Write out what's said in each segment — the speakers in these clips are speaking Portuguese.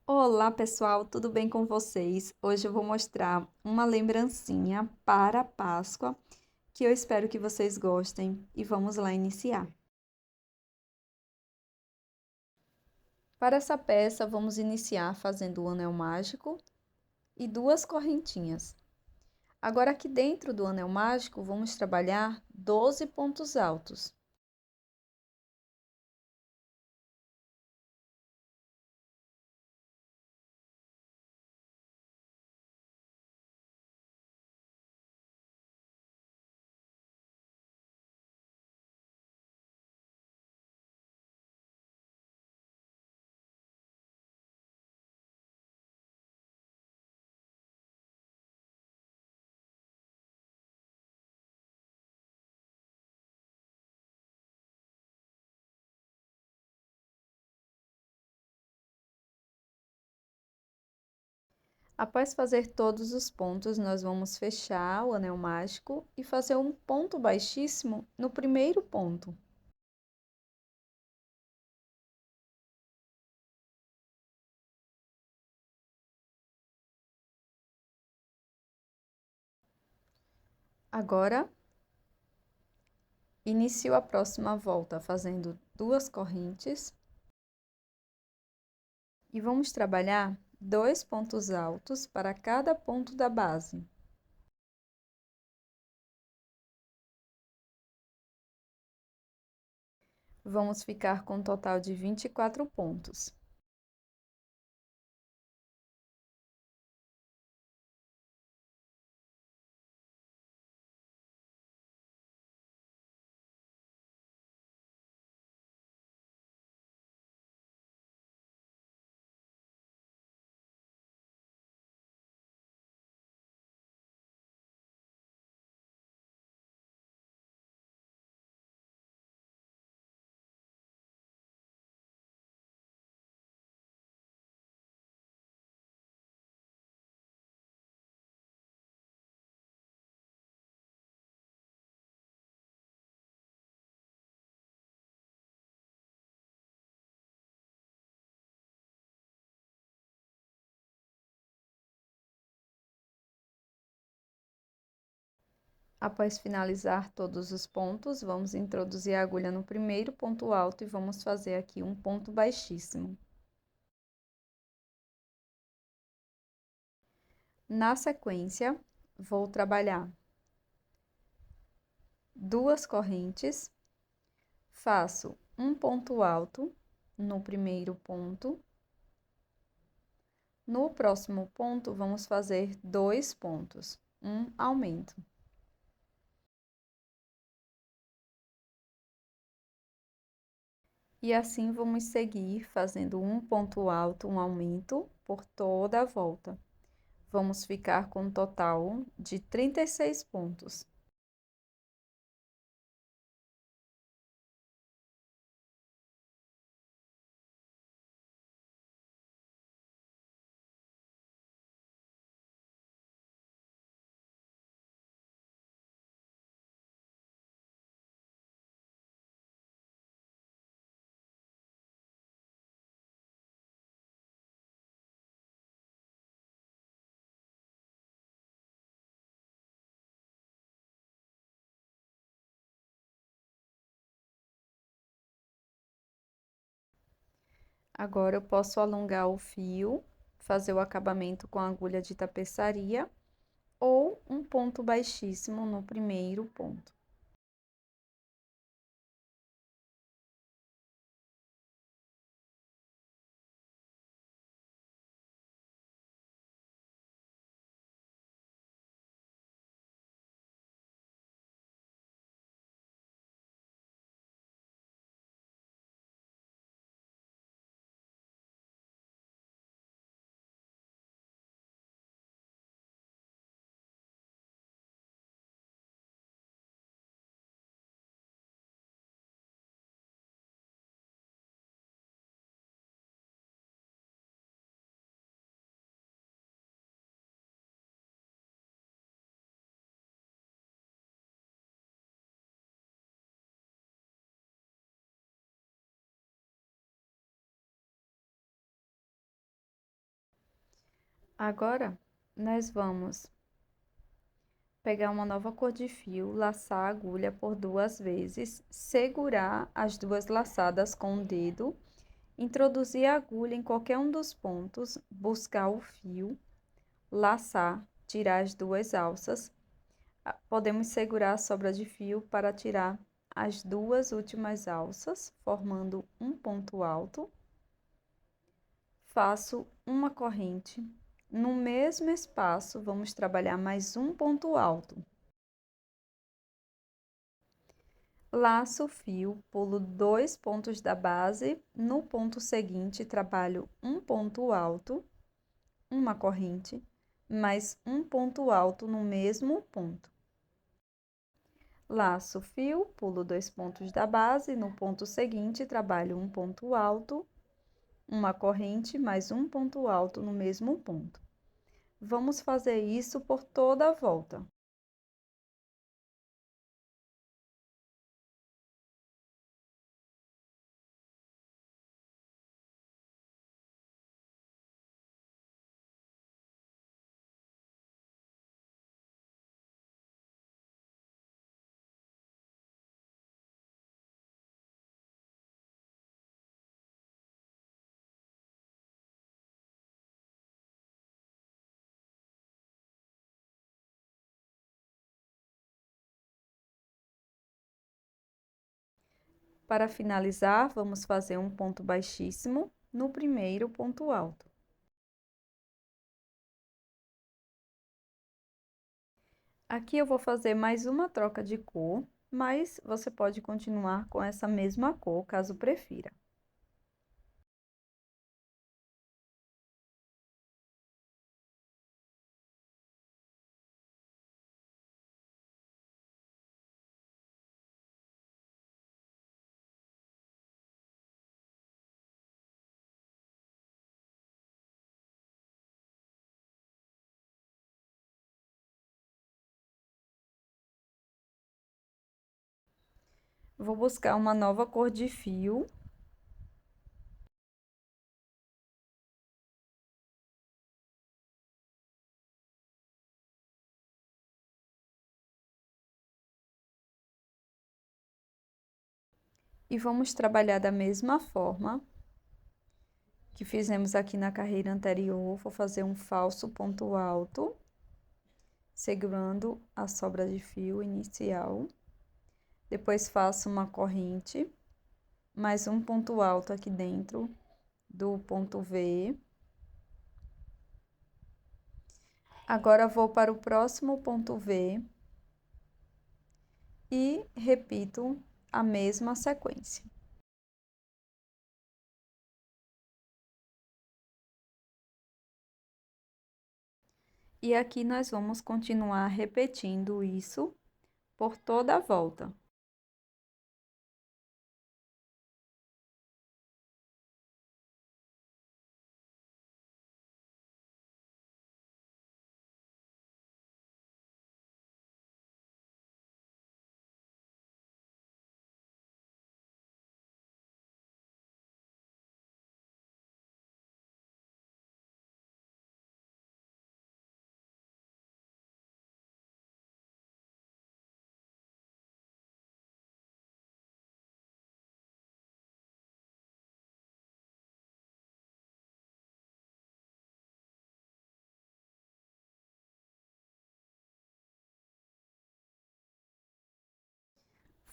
Olá, pessoal, tudo bem com vocês? Hoje eu vou mostrar uma lembrancinha para a Páscoa que eu espero que vocês gostem e vamos lá iniciar. Para essa peça, vamos iniciar fazendo o anel mágico e duas correntinhas. Agora, aqui dentro do anel mágico, vamos trabalhar 12 pontos altos. Após fazer todos os pontos, nós vamos fechar o anel mágico e fazer um ponto baixíssimo no primeiro ponto. Agora, inicio a próxima volta fazendo duas correntes e vamos trabalhar 2 pontos altos para cada ponto da base. Vamos ficar com um total de 24 pontos. Após finalizar todos os pontos, vamos introduzir a agulha no primeiro ponto alto e vamos fazer aqui um ponto baixíssimo. Na sequência, vou trabalhar duas correntes, faço um ponto alto no primeiro ponto. No próximo ponto, vamos fazer 2 pontos, um aumento. E assim vamos seguir fazendo um ponto alto, um aumento por toda a volta. Vamos ficar com um total de 36 pontos. Agora, eu posso alongar o fio, fazer o acabamento com a agulha de tapeçaria ou um ponto baixíssimo no primeiro ponto. Agora, nós vamos pegar uma nova cor de fio, laçar a agulha por 2 vezes, segurar as 2 laçadas com o dedo, introduzir a agulha em qualquer um dos pontos, buscar o fio, laçar, tirar as 2 alças. Podemos segurar a sobra de fio para tirar as 2 últimas alças, formando um ponto alto. Faço uma corrente. No mesmo espaço, vamos trabalhar mais um ponto alto. Laço o fio, pulo 2 pontos da base, no ponto seguinte trabalho um ponto alto, uma corrente, mais um ponto alto no mesmo ponto. Laço o fio, pulo 2 pontos da base, no ponto seguinte trabalho um ponto alto, uma corrente, mais um ponto alto no mesmo ponto. Vamos fazer isso por toda a volta. Para finalizar, vamos fazer um ponto baixíssimo no primeiro ponto alto. Aqui eu vou fazer mais uma troca de cor, mas você pode continuar com essa mesma cor, caso prefira. Vou buscar uma nova cor de fio. E vamos trabalhar da mesma forma que fizemos aqui na carreira anterior. Vou fazer um falso ponto alto, segurando a sobra de fio inicial. Depois faço uma corrente, mais um ponto alto aqui dentro do ponto V. Agora, vou para o próximo ponto V e repito a mesma sequência. E aqui nós vamos continuar repetindo isso por toda a volta.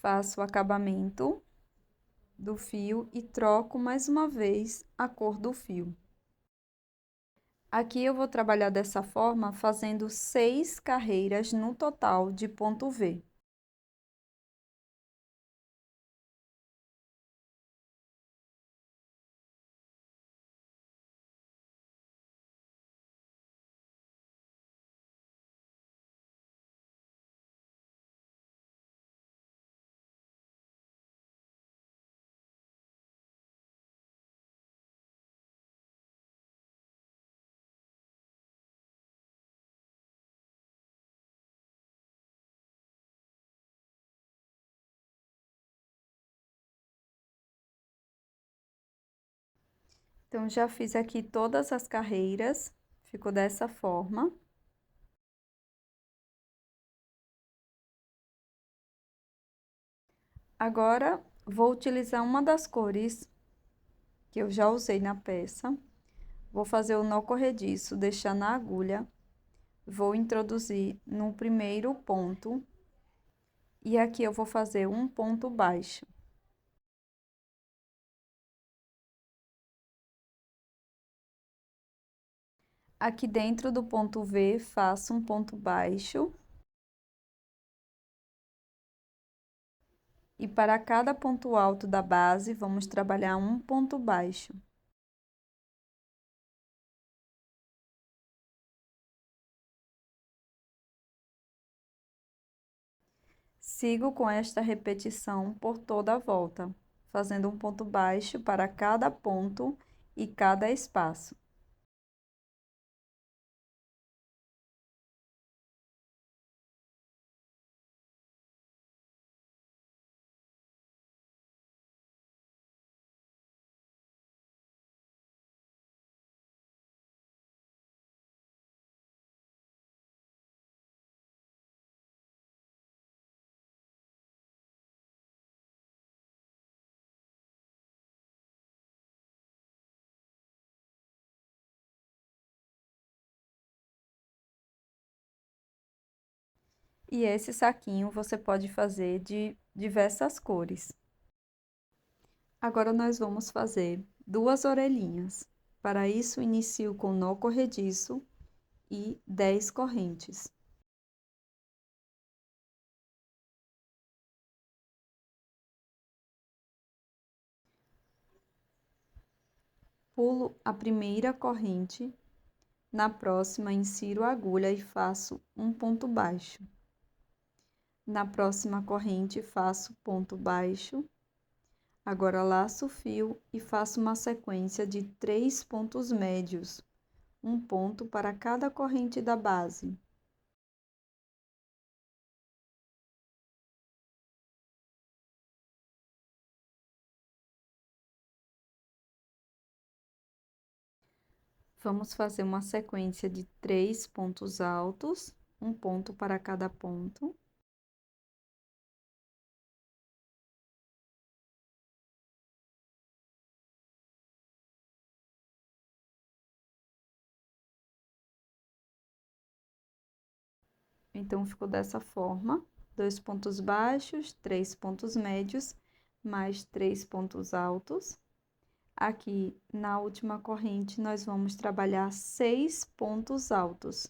Faço o acabamento do fio e troco mais uma vez a cor do fio. Aqui eu vou trabalhar dessa forma, fazendo 6 carreiras no total de ponto V. Então, já fiz aqui todas as carreiras, Ficou dessa forma. Agora, vou utilizar uma das cores que eu já usei na peça. Vou fazer o nó corrediço, deixar na agulha. Vou introduzir no primeiro ponto. E aqui eu vou fazer um ponto baixo. Aqui dentro do ponto V, faço um ponto baixo. E para cada ponto alto da base, vamos trabalhar um ponto baixo. Sigo com esta repetição por toda a volta, fazendo um ponto baixo para cada ponto e cada espaço. E esse saquinho você pode fazer de diversas cores. Agora, nós vamos fazer 2 orelhinhas. Para isso, inicio com nó corrediço e 10 correntes. Pulo a primeira corrente, na próxima, insiro a agulha e faço um ponto baixo. Na próxima corrente, faço ponto baixo. Agora, laço o fio e faço uma sequência de 3 pontos médios, um ponto para cada corrente da base. Vamos fazer uma sequência de 3 pontos altos, um ponto para cada ponto. Então, ficou dessa forma: 2 pontos baixos, 3 pontos médios, mais 3 pontos altos. Aqui, na última corrente, nós vamos trabalhar 6 pontos altos.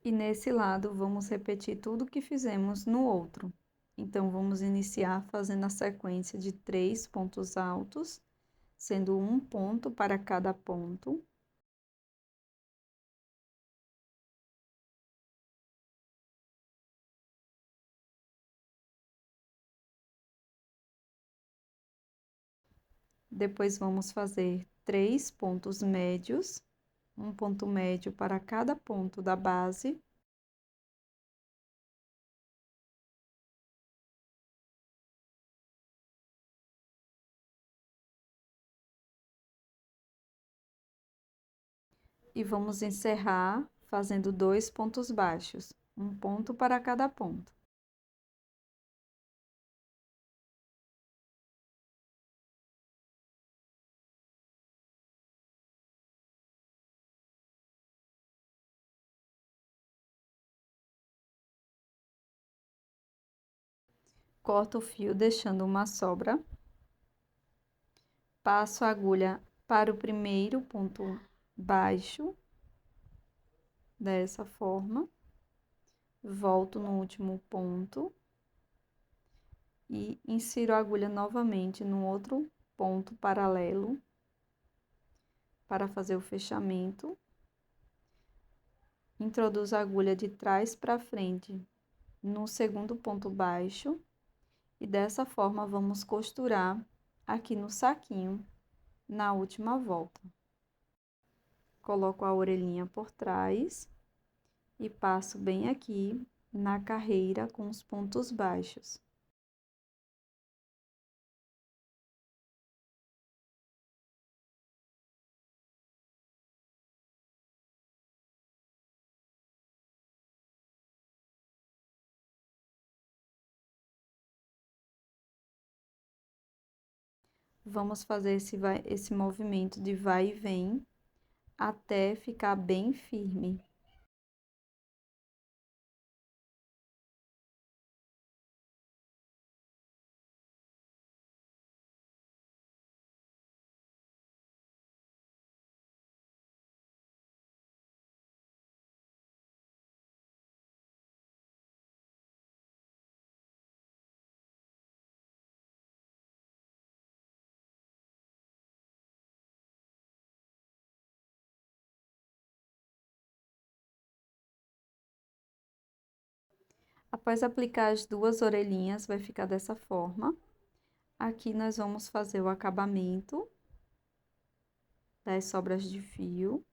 E nesse lado, vamos repetir tudo que fizemos no outro. Então, vamos iniciar fazendo a sequência de 3 pontos altos, sendo um ponto para cada ponto. Depois, vamos fazer 3 pontos médios, um ponto médio para cada ponto da base. E vamos encerrar fazendo 2 pontos baixos, um ponto para cada ponto. Corto o fio deixando uma sobra. Passo a agulha para o primeiro ponto baixo, dessa forma. Volto no último ponto e insiro a agulha novamente no outro ponto paralelo para fazer o fechamento. Introduz a agulha de trás para frente no segundo ponto baixo e dessa forma vamos costurar aqui no saquinho na última volta. Coloco a orelhinha por trás e passo bem aqui na carreira com os pontos baixos. Vamos fazer esse movimento de vai e vem até ficar bem firme. Após aplicar as duas orelhinhas, vai ficar dessa forma. Aqui nós vamos fazer o acabamento das sobras de fio.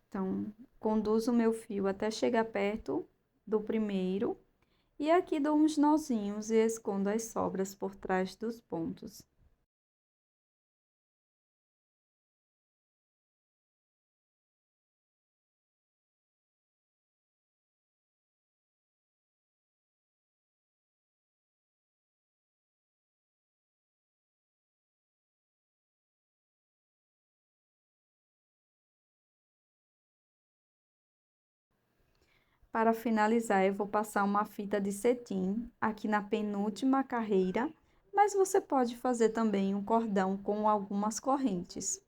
Então, conduzo o meu fio até chegar perto do primeiro. E aqui dou uns nozinhos e escondo as sobras por trás dos pontos. Para finalizar, eu vou passar uma fita de cetim aqui na penúltima carreira, mas você pode fazer também um cordão com algumas correntes.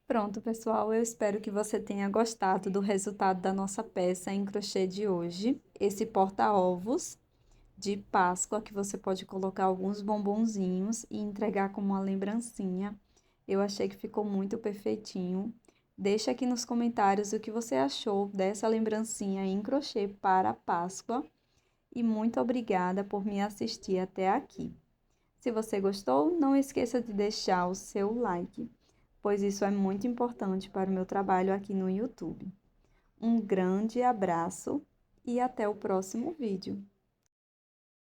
Pronto, pessoal, eu espero que você tenha gostado do resultado da nossa peça em crochê de hoje. Esse porta-ovos de Páscoa, que você pode colocar alguns bombonzinhos e entregar como uma lembrancinha. Eu achei que ficou muito perfeitinho. Deixa aqui nos comentários o que você achou dessa lembrancinha em crochê para a Páscoa. E muito obrigada por me assistir até aqui. Se você gostou, não esqueça de deixar o seu like, pois isso é muito importante para o meu trabalho aqui no YouTube. Um grande abraço e até o próximo vídeo.